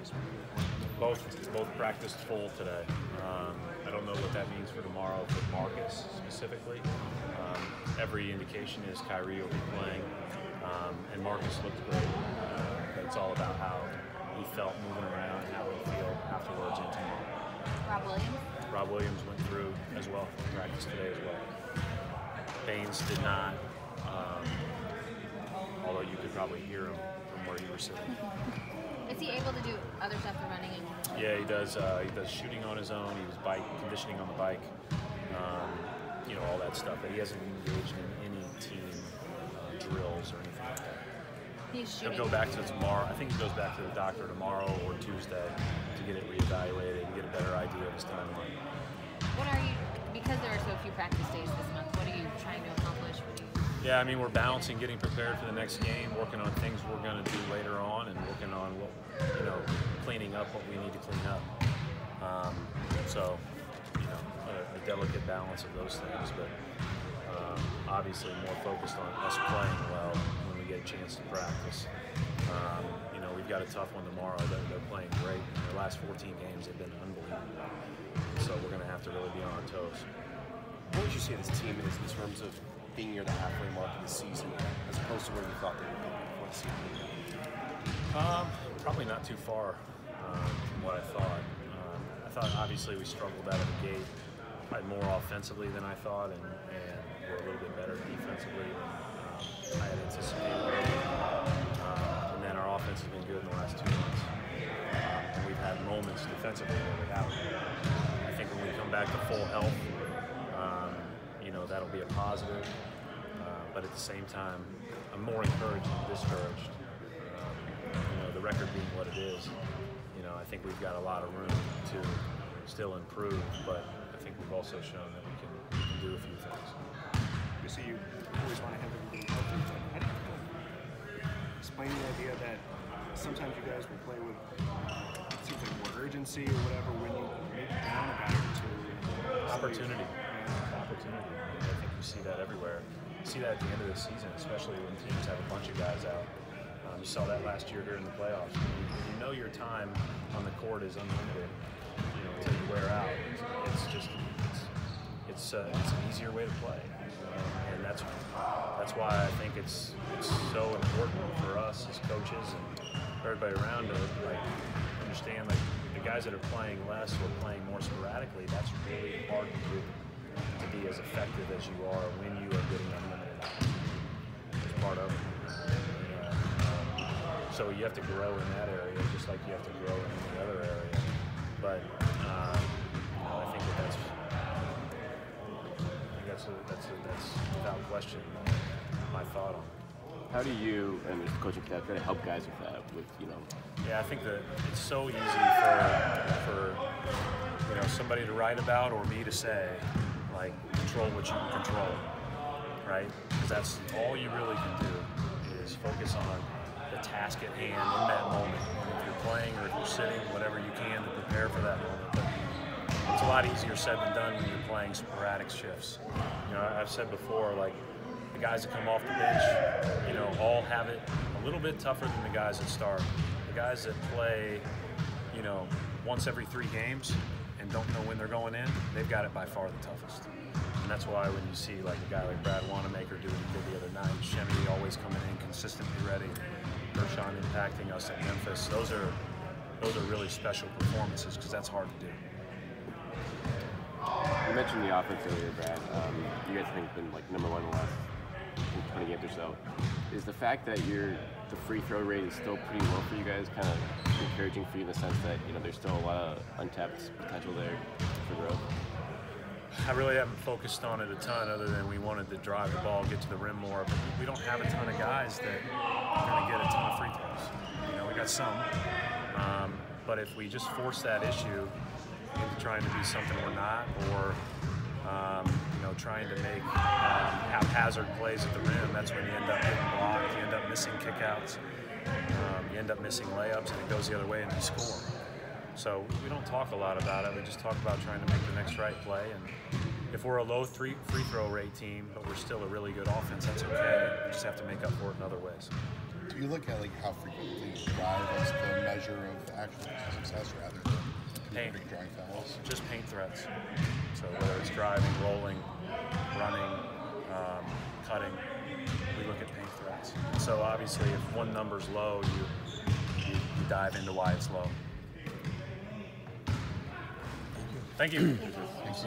this week? Both practiced full today. I don't know what that means for tomorrow for Marcus specifically. Every indication is KYRIE will be playing, and Marcus looked great. But it's all about how he felt moving around and how he feel afterwards and tomorrow. Rob Williams went through as well, practice today as well. Baines did not, although you could probably hear him from where you were sitting. Is he able to do other stuff than running? Yeah, he does. He does shooting on his own. He was conditioning on the bike. You know, all that stuff. But he hasn't engaged in any team drills or anything like that. He'll go back to tomorrow. I think he goes back to the doctor tomorrow or Tuesday to get it reevaluated and get a better idea of his timeline. What are you? Because there are so few practice days this month. What are you trying to accomplish? Yeah, I mean, we're balancing getting prepared for the next game, working on things we're going to do later on, and working on what, cleaning up what we need to clean up. So, a delicate balance of those things, but obviously more focused on us playing well when we get a chance to practice. We've got a tough one tomorrow. They're playing great. Their last 14 games, they've been unbelievable. So we're going to have to really be on our toes. What would you say this team is in terms of being near the halfway mark of the season, as opposed to where you thought they would be before the season? Probably not too far from what I thought. I thought obviously we struggled out of the gate, probably more offensively than I thought, and we're a little bit better defensively than I had anticipated. And then our offense has been good in the last 2 months. And we've had moments defensively where we haven't. I think when we come back to full health, that'll be a positive. But at the same time, I'm more encouraged than discouraged. The record being what it is, I think we've got a lot of room to still improve, but I think we've also shown that we can do a few things. So you always want to have everybody healthy. How do you explain the idea that sometimes you guys will play with, it seems like more urgency or whatever, when you maybe down a guy or two? Opportunity. I think you see that everywhere. You see that at the end of the season, especially when teams have a bunch of guys out. You saw that last year here in the playoffs. You know your time on the court is unlimited, until you wear out. It's an easier way to play, and that's why I think it's so important for us as coaches and everybody around to understand the guys that are playing less or playing more sporadically. That's really hard to do, to be as effective as you are when you are getting unlimited opportunity. It's part of it. So you have to grow in that area, just like you have to grow in any other area. But I think that's without question my thought on it. How do you and the coaching staff try to help guys with that? Yeah, I think that it's so easy for somebody to write about or me to say, control what you can control, right? Because that's all you really can do is focus on the task at hand in that moment. If you're playing or if you're sitting, whatever you can to prepare for that moment. But it's a lot easier said than done when you're playing sporadic shifts. I've said before, the guys that come off the bench, all have it a little bit tougher than the guys that start. The guys that play, once every 3 games and don't know when they're going in, they've got it by far the toughest. And that's why when you see a guy like Brad Wanamaker do what he did the other night, Shemmy always coming in consistently ready, Gershon impacting us at Memphis, those are really special performances because that's hard to do. You mentioned the offense earlier, Brad. You guys think been number 1 in the last 20 games or so. Is the fact that the free throw rate is still pretty low for you guys kind of encouraging for you in the sense that there's still a lot of untapped potential there for growth? I really haven't focused on it a ton other than we wanted to drive the ball, get to the rim more, but we don't have a ton of guys that are going to get a ton of free throws. We got some, but if we just force that issue into trying to be something we're not, or trying to make haphazard plays at the rim, that's when you end up getting blocked, you end up missing kickouts, you end up missing layups, and it goes the other way and you score. So we don't talk a lot about it, we just talk about trying to make the next right play, and if we're a low free throw rate team, but we're still a really good offense, that's okay. We just have to make up for it in other ways. Do you look at like how frequently you drive as the measure of actual success rather than Paint. drawing fouls? Just paint threats. So whether it's driving, rolling, running, cutting, we look at paint threats. So obviously, if one number's low, you dive into why it's low. Thank you. Thanks.